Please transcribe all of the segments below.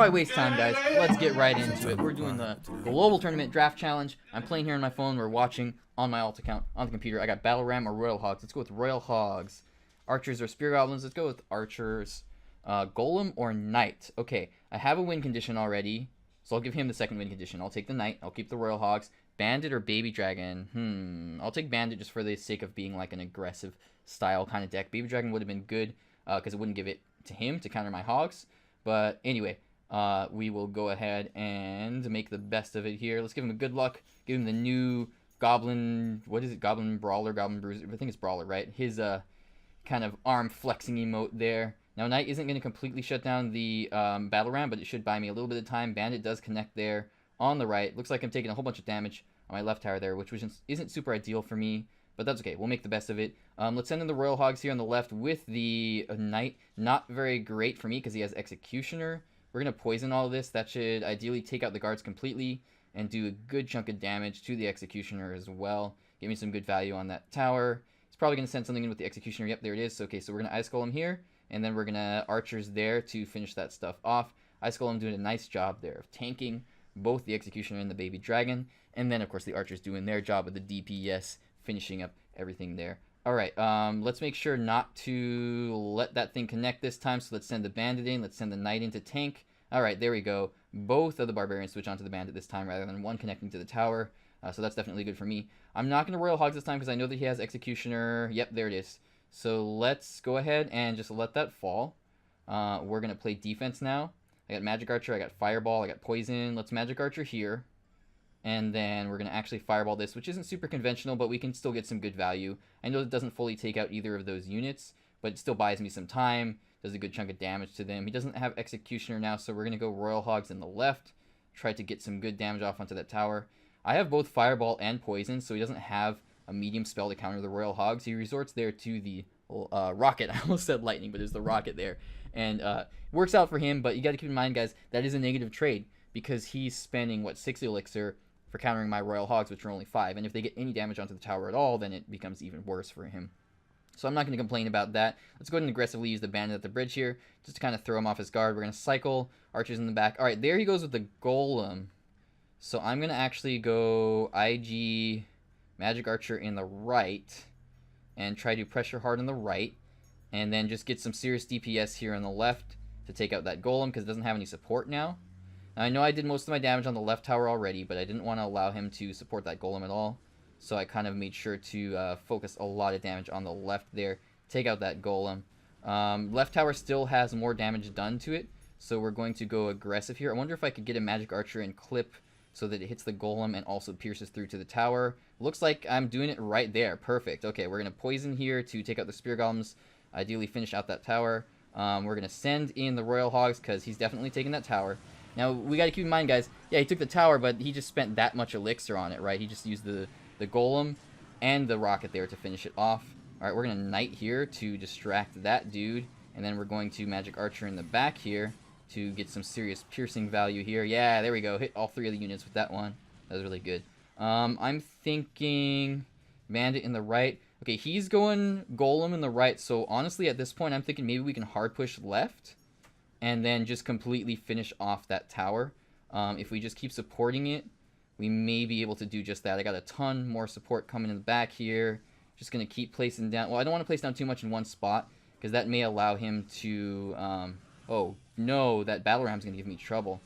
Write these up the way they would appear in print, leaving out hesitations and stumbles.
why waste time, guys? Let's get right into it. We're doing the Global Tournament Draft Challenge. I'm playing here on my phone. We're watching on my alt account on the computer. I got Battle Ram or Royal Hogs. Let's go with Royal Hogs. Archers or Spear Goblins. Let's go with Archers. Golem or Knight. Okay, I have a win condition already, so I'll give him the second win condition. I'll take the Knight. I'll keep the Royal Hogs. Bandit or Baby Dragon? I'll take Bandit just for the sake of being like an aggressive style kind of deck. Baby Dragon would have been good because it wouldn't give it to him to counter my Hogs. But anyway, we will go ahead and make the best of it here. Let's give him a good luck. Give him the new Goblin, what is it? Goblin Brawler, Goblin Bruiser. I think it's Brawler, right? His kind of arm flexing emote there. Now, Knight isn't going to completely shut down the Battle Ram, but it should buy me a little bit of time. Bandit does connect there on the right. Looks like I'm taking a whole bunch of damage on my left tower there, which isn't super ideal for me, but that's okay. We'll make the best of it. Let's send in the Royal Hogs here on the left with the Knight. Not very great for me because he has Executioner. We're going to poison all of this. That should ideally take out the guards completely and do a good chunk of damage to the Executioner as well. Give me some good value on that tower. He's probably going to send something in with the Executioner. Yep, there it is. Okay, so we're going to Ice Golem here, and then we're going to Archers there to finish that stuff off. Ice Golem doing a nice job there of tanking both the Executioner and the Baby Dragon. And then, of course, the Archers doing their job with the DPS, finishing up everything there. Alright, let's make sure not to let that thing connect this time. So let's send the Bandit in. Let's send the Knight in to tank. Alright, there we go. Both of the Barbarians switch onto the Bandit this time rather than one connecting to the tower. So that's definitely good for me. I'm not going to Royal Hogs this time because I know that he has Executioner. Yep, there it is. So let's go ahead and just let that fall. We're going to play defense now. I got Magic Archer, I got Fireball, I got Poison. Let's Magic Archer here. And then we're going to actually Fireball this, which isn't super conventional, but we can still get some good value. I know it doesn't fully take out either of those units, but it still buys me some time. Does a good chunk of damage to them. He doesn't have Executioner now, so we're going to go Royal Hogs in the left. Try to get some good damage off onto that tower. I have both Fireball and Poison, so he doesn't have a medium spell to counter the Royal Hogs. He resorts there to the Rocket. I almost said Lightning, but there's the Rocket there. And works out for him, but you got to keep in mind, guys, that is a negative trade because he's spending, what, 6 Elixir for countering my Royal Hogs, which are only 5. And if they get any damage onto the tower at all, then it becomes even worse for him. So I'm not going to complain about that. Let's go ahead and aggressively use the Bandit at the bridge here, just to kind of throw him off his guard. We're going to cycle. Archers in the back. All right, there he goes with the Golem. So I'm going to actually go IG Magic Archer in the right and try to pressure hard on the right. And then just get some serious DPS here on the left to take out that Golem because it doesn't have any support now. I know I did most of my damage on the left tower already, but I didn't want to allow him to support that Golem at all. So I kind of made sure to focus a lot of damage on the left there. Take out that Golem. Left tower still has more damage done to it, so we're going to go aggressive here. I wonder if I could get a Magic Archer and clip so that it hits the Golem and also pierces through to the tower. Looks like I'm doing it right there. Perfect. Okay, we're going to Poison here to take out the Spear Golems. Ideally finish out that tower. We're going to send in the Royal Hogs because he's definitely taking that tower. Now, we got to keep in mind, guys, yeah, he took the tower, but he just spent that much Elixir on it, right? He just used the Golem and the Rocket there to finish it off. All right, we're going to Knight here to distract that dude. And then we're going to Magic Archer in the back here to get some serious piercing value here. Yeah, there we go. Hit all 3 of the units with that one. That was really good. I'm thinking Bandit in the right. Okay, he's going Golem in the right. So, honestly, at this point, I'm thinking maybe we can hard push left and then just completely finish off that tower. If we just keep supporting it, we may be able to do just that. I got a ton more support coming in the back here. Just going to keep placing down. Well, I don't want to place down too much in one spot because that may allow him to... oh, no, that Battle Ram's going to give me trouble.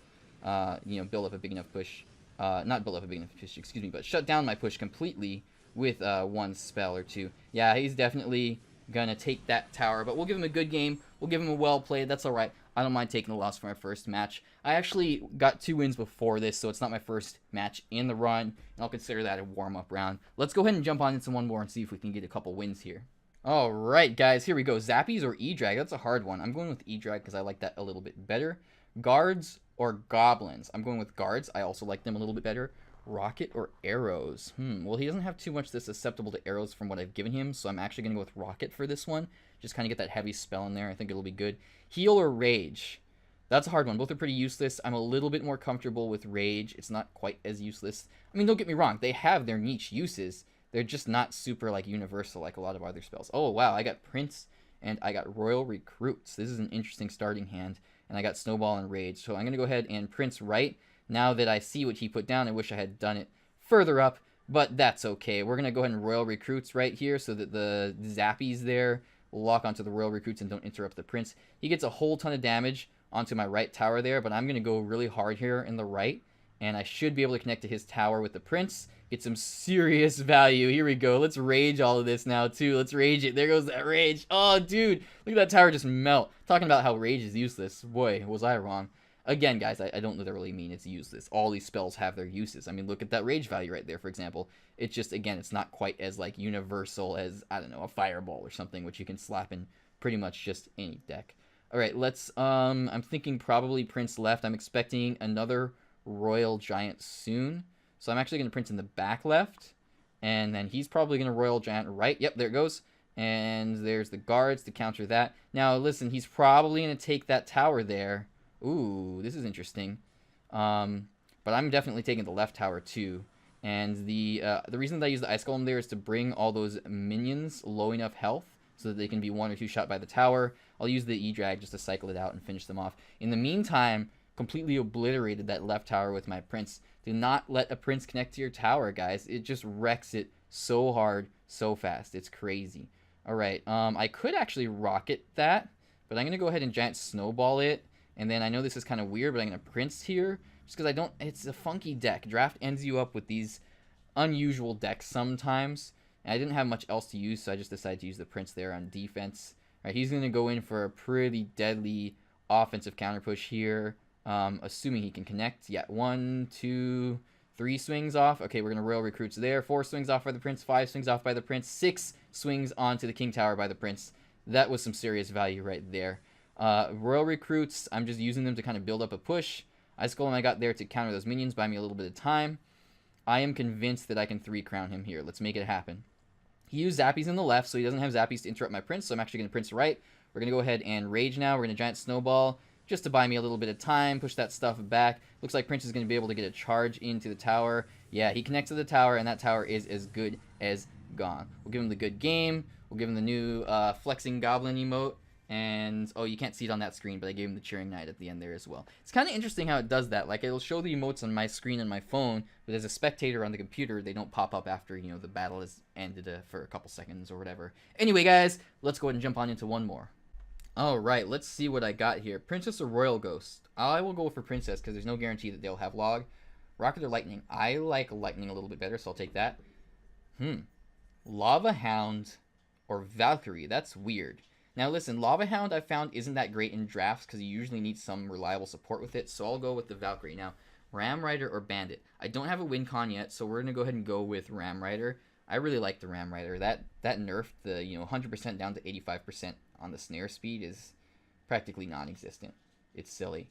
You know, build up a big enough push. Not build up a big enough push, excuse me, but shut down my push completely with one spell or two. Yeah, he's definitely going to take that tower, but we'll give him a good game. We'll give him a well played. That's all right. I don't mind taking a loss for my first match. I actually got 2 wins before this, so it's not my first match in the run, and I'll consider that a warm-up round. Let's go ahead and jump on into one more and see if we can get a couple wins here. All right, guys, here we go. Zappies or E-Drag? That's a hard one. I'm going with E-Drag because I like that a little bit better. Guards or Goblins? I'm going with Guards. I also like them a little bit better. Rocket or Arrows? Well, he doesn't have too much that's susceptible to arrows from what I've given him, so I'm actually going to go with Rocket for this one. Just kind of get that heavy spell in there. I think it'll be good. Heal or Rage? That's a hard one. Both are pretty useless. I'm a little bit more comfortable with Rage. It's not quite as useless. I mean, don't get me wrong. They have their niche uses. They're just not super, like, universal like a lot of other spells. Oh, wow. I got Prince and I got Royal Recruits. This is an interesting starting hand. and I got Snowball and Rage. So I'm going to go ahead and Prince right. Now that I see what he put down, I wish I had done it further up, but that's okay. We're going to go ahead and Royal Recruits right here so that the Zappies there will lock onto the Royal Recruits and don't interrupt the Prince. He gets a whole ton of damage onto my right tower there, but I'm going to go really hard here in the right, and I should be able to connect to his tower with the Prince. Get some serious value. Here we go. Let's rage all of this now, too. Let's rage it. There goes that rage. Oh, dude. Look at that tower just melt. Talking about how rage is useless. Boy, was I wrong. Again, guys, I don't literally mean it's useless. All these spells have their uses. I mean, look at that rage value right there, for example. It's just, again, it's not quite as, like, universal as, I don't know, a fireball or something, which you can slap in pretty much just any deck. All right, let's, I'm thinking probably Prince left. I'm expecting another Royal Giant soon. So I'm actually going to Prince in the back left. And then he's probably going to Royal Giant right. Yep, there it goes. And there's the guards to counter that. Now, listen, he's probably going to take that tower there. Ooh, this is interesting. But I'm definitely taking the left tower too. And the reason that I use the Ice Golem there is to bring all those minions low enough health so that they can be 1 or 2 shot by the tower. I'll use the E-Drag just to cycle it out and finish them off. In the meantime, completely obliterated that left tower with my Prince. Do not let a Prince connect to your tower, guys. It just wrecks it so hard, so fast. It's crazy. All right, I could actually rocket that, but I'm going to go ahead and Giant Snowball it. And then I know this is kind of weird, but I'm going to Prince here. Just because I don't... It's a funky deck. Draft ends you up with these unusual decks sometimes. And I didn't have much else to use, so I just decided to use the Prince there on defense. All right, he's going to go in for a pretty deadly offensive counter push here. Assuming he can connect. Yeah, 1, 2, 3 swings off. Okay, we're going to Royal Recruits there. 4 swings off by the Prince. 5 swings off by the Prince. 6 swings onto the King Tower by the Prince. That was some serious value right there. Royal Recruits, I'm just using them to kind of build up a push. Ice Golem I got there to counter those minions, buy me a little bit of time. I am convinced that I can 3-crown him here. Let's make it happen. He used Zappies in the left, so he doesn't have Zappies to interrupt my Prince, so I'm actually going to Prince right. We're going to go ahead and Rage now. We're going to Giant Snowball just to buy me a little bit of time, push that stuff back. Looks like Prince is going to be able to get a charge into the tower. Yeah, he connects to the tower, and that tower is as good as gone. We'll give him the good game. We'll give him the new Flexing Goblin emote. And, oh, you can't see it on that screen, but I gave him the Cheering Knight at the end there as well. It's kind of interesting how it does that. Like, it'll show the emotes on my screen on my phone, but as a spectator on the computer, they don't pop up after, you know, the battle has ended for a couple seconds or whatever. Anyway, guys, let's go ahead and jump on into one more. Alright, let's see what I got here. Princess or Royal Ghost? I will go for Princess, because there's no guarantee that they'll have Log. Rocket or Lightning? I like Lightning a little bit better, so I'll take that. Lava Hound or Valkyrie? That's weird. Now listen, Lava Hound I found isn't that great in drafts because you usually need some reliable support with it, so I'll go with the Valkyrie. Now, Ram Rider or Bandit? I don't have a win con yet, so we're going to go ahead and go with Ram Rider. I really like the Ram Rider. That nerf, the 100% down to 85% on the snare speed is practically non-existent. It's silly.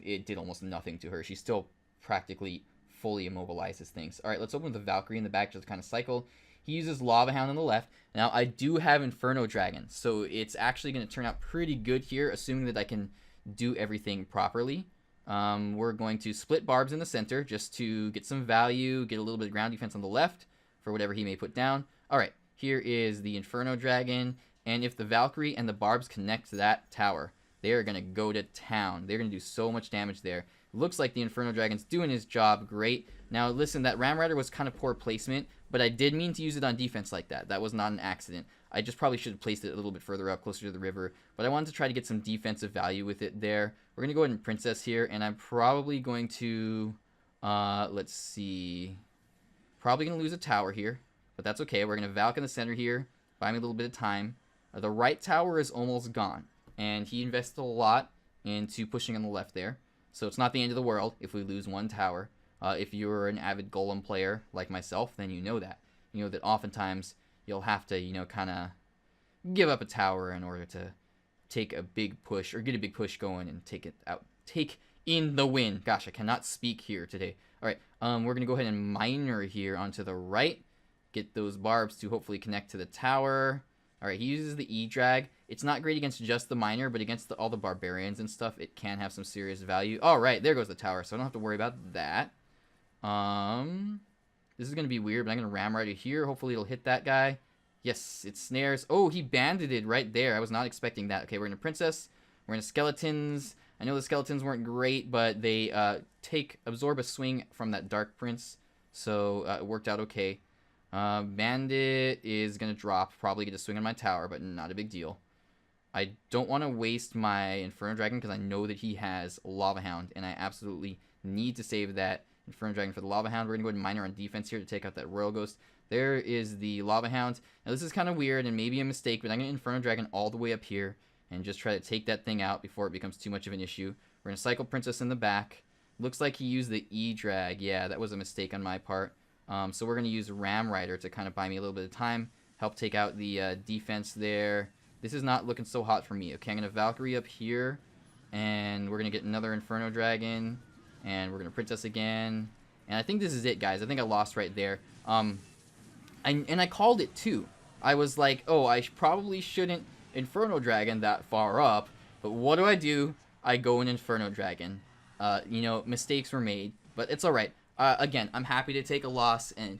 It did almost nothing to her. She still practically fully immobilizes things. Alright, let's open with the Valkyrie in the back just to kind of cycle. He uses Lava Hound on the left. Now, I do have Inferno Dragon, so it's actually going to turn out pretty good here, assuming that I can do everything properly. We're going to split Barbs in the center just to get some value, get a little bit of ground defense on the left for whatever he may put down. Alright, here is the Inferno Dragon, and if the Valkyrie and the Barbs connect to that tower, they are going to go to town. They're going to do so much damage there. Looks like the Inferno Dragon's doing his job great. Now, listen, that Ram Rider was kind of poor placement, but I did mean to use it on defense like that. That was not an accident. I just probably should have placed it a little bit further up, closer to the river, but I wanted to try to get some defensive value with it there. We're going to go ahead and Princess here, and I'm probably going to, let's see, probably going to lose a tower here, but that's okay. We're going to Valk in the center here, buy me a little bit of time. The right tower is almost gone, and he invested a lot into pushing on the left there. So it's not the end of the world if we lose one tower. If you're an avid Golem player like myself, then you know that. You know that oftentimes you'll have to, kind of give up a tower in order to take a big push or get a big push going and take it out. Take in the win. Gosh, I cannot speak here today. All right, we're going to go ahead and Miner here onto the right. Get those Barbs to hopefully connect to the tower. All right, he uses the E-Drag. It's not great against just the Miner, but against all the Barbarians and stuff, it can have some serious value. All right, there goes the tower, so I don't have to worry about that. This is going to be weird, but I'm going to Ram Rider here. Hopefully it'll hit that guy. Yes, it snares. Oh, he banded it right there. I was not expecting that. Okay, we're going to Princess. We're going to Skeletons. I know the skeletons weren't great, but they absorb a swing from that Dark Prince, so it worked out okay. Bandit is going to drop, probably get a swing on my tower, but not a big deal. I don't want to waste my Inferno Dragon because I know that he has Lava Hound, and I absolutely need to save that Inferno Dragon for the Lava Hound. We're going to go ahead and Miner on defense here to take out that Royal Ghost. There is the Lava Hound. Now, this is kind of weird and maybe a mistake, but I'm going to Inferno Dragon all the way up here and just try to take that thing out before it becomes too much of an issue. We're going to Cycle Princess in the back. Looks like he used the E-Drag. Yeah, that was a mistake on my part. So we're going to use Ram Rider to kind of buy me a little bit of time, help take out the defense there. This is not looking so hot for me. Okay, I'm going to Valkyrie up here, and we're going to get another Inferno Dragon, and we're going to Princess again. And I think this is it, guys. I think I lost right there. And I called it, too. I was like, oh, I probably shouldn't Inferno Dragon that far up, but what do? I go in Inferno Dragon. You know, mistakes were made, but it's all right. Again, I'm happy to take a loss and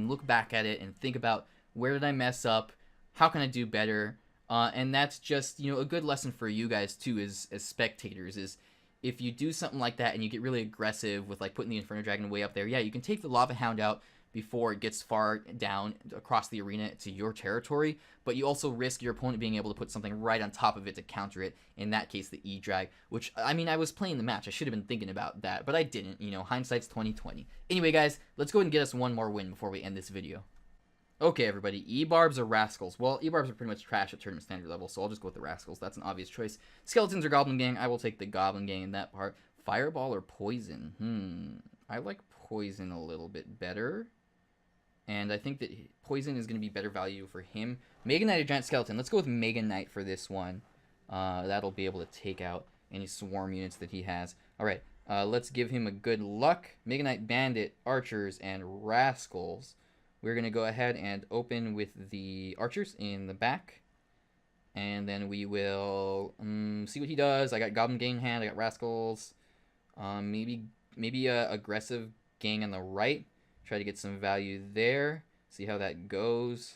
look back at it and think about where did I mess up, how can I do better, and that's just, you know, a good lesson for you guys too as spectators is if you do something like that and you get really aggressive with like putting the Inferno Dragon way up there, yeah, you can take the Lava Hound out before it gets far down across the arena to your territory, but you also risk your opponent being able to put something right on top of it to counter it, in that case the E-Drag, which, I mean, I was playing the match, I should have been thinking about that, but I didn't, you know, hindsight's 20/20. Anyway, guys, let's go ahead and get us one more win before we end this video. Okay, everybody, E-Barbs or Rascals? Well, E-Barbs are pretty much trash at tournament standard level, so I'll just go with the Rascals. That's an obvious choice. Skeletons or Goblin Gang? I will take the Goblin Gang in that part. Fireball or Poison? I like Poison a little bit better. And I think that Poison is going to be better value for him. Mega Knight or Giant Skeleton? Let's go with Mega Knight for this one. That'll be able to take out any swarm units that he has. Alright, let's give him a good luck. Mega Knight, Bandit, Archers, and Rascals. We're going to go ahead and open with the Archers in the back. And then we will see what he does. I got Goblin Gang in hand. I got Rascals. Maybe a aggressive gang on the right. Try to get some value there. See how that goes.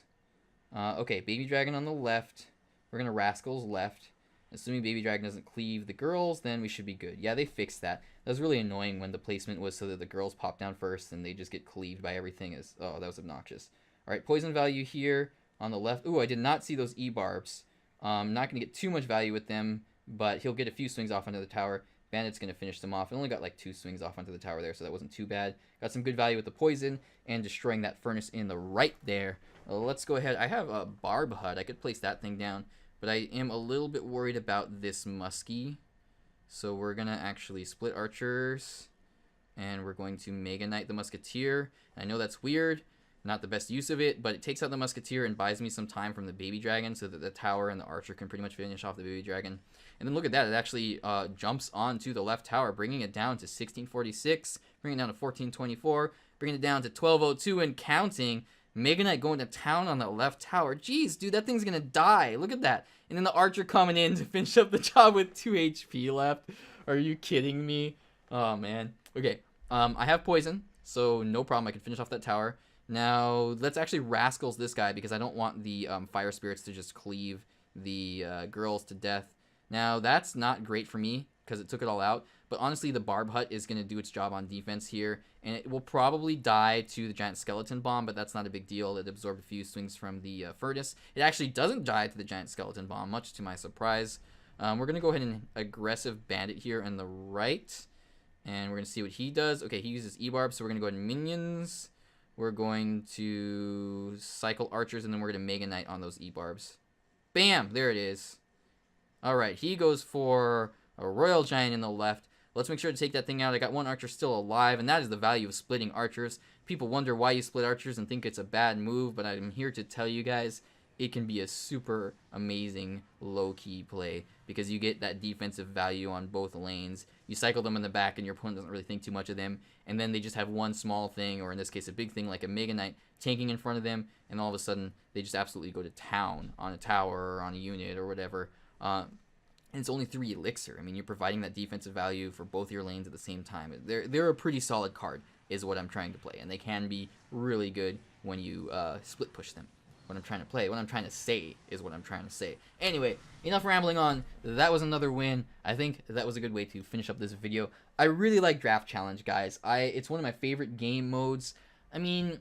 Okay, Baby Dragon on the left. We're going to Rascals left. Assuming Baby Dragon doesn't cleave the girls, then we should be good. Yeah, they fixed that. That was really annoying when the placement was so that the girls pop down first and they just get cleaved by everything. Oh, that was obnoxious. Alright, poison value here on the left. Ooh, I did not see those E-Barbs. Not going to get too much value with them, but he'll get a few swings off onto the tower. Bandit's going to finish them off. I only got like 2 swings off onto the tower there, so that wasn't too bad. Got some good value with the poison and destroying that furnace in the right there. Let's go ahead. I have a Barb Hut. I could place that thing down, but I am a little bit worried about this Muskie. So we're going to actually split Archers, and we're going to Mega Knight the Musketeer. I know that's weird, not the best use of it, but it takes out the Musketeer and buys me some time from the Baby Dragon so that the tower and the Archer can pretty much finish off the Baby Dragon. And then look at that, it actually jumps onto the left tower, bringing it down to 1646, bringing it down to 1424, bringing it down to 1202 and counting. Mega Knight going to town on the left tower. Jeez, dude, that thing's going to die. Look at that. And then the Archer coming in to finish up the job with 2 HP left. Are you kidding me? Oh, man. Okay, I have poison, so no problem. I can finish off that tower. Now, let's actually Rascals this guy because I don't want the Fire Spirits to just cleave the girls to death. Now, that's not great for me because it took it all out. But honestly, the Barb Hut is going to do its job on defense here. And it will probably die to the Giant Skeleton Bomb, but that's not a big deal. It absorbed a few swings from the Furnace. It actually doesn't die to the Giant Skeleton Bomb, much to my surprise. We're going to go ahead and aggressive Bandit here on the right. And we're going to see what he does. Okay, he uses E-Barb, so we're going to go ahead and Minions. We're going to cycle Archers, and then we're going to Mega Knight on those E-Barbs. Bam! There it is. Alright, he goes for a Royal Giant in the left. Let's make sure to take that thing out. I got 1 Archer still alive, and that is the value of splitting Archers. People wonder why you split Archers and think it's a bad move, but I'm here to tell you guys it can be a super amazing low-key play because you get that defensive value on both lanes. You cycle them in the back, and your opponent doesn't really think too much of them, and then they just have one small thing, or in this case a big thing like a Mega Knight, tanking in front of them, and all of a sudden they just absolutely go to town on a tower or on a unit or whatever. And it's only 3 elixir. I mean, you're providing that defensive value for both your lanes at the same time. They're a pretty solid card, is what I'm trying to play, and they can be really good when you split push them. what I'm trying to play. What I'm trying to say is what I'm trying to say. Anyway, enough rambling on. That was another win. I think that was a good way to finish up this video. I really like Draft Challenge, guys. It's one of my favorite game modes. I mean,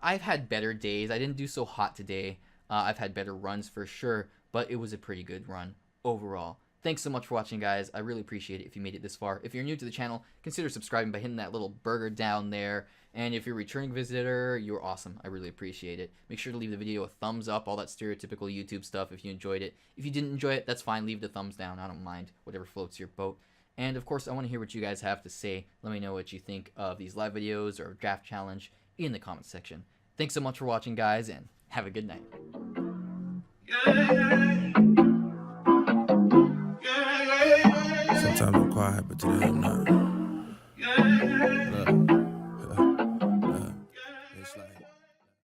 I've had better days. I didn't do so hot today. I've had better runs for sure, but it was a pretty good run overall. Thanks so much for watching, guys. I really appreciate it if you made it this far. If you're new to the channel, consider subscribing by hitting that little burger down there. And if you're a returning visitor, you're awesome. I really appreciate it. Make sure to leave the video a thumbs up, all that stereotypical YouTube stuff if you enjoyed it. If you didn't enjoy it, that's fine. Leave the thumbs down. I don't mind. Whatever floats your boat. And, of course, I want to hear what you guys have to say. Let me know what you think of these live videos or Draft Challenge in the comments section. Thanks so much for watching, guys, and have a good night. Sometimes I'm quiet, but today I'm not. Look.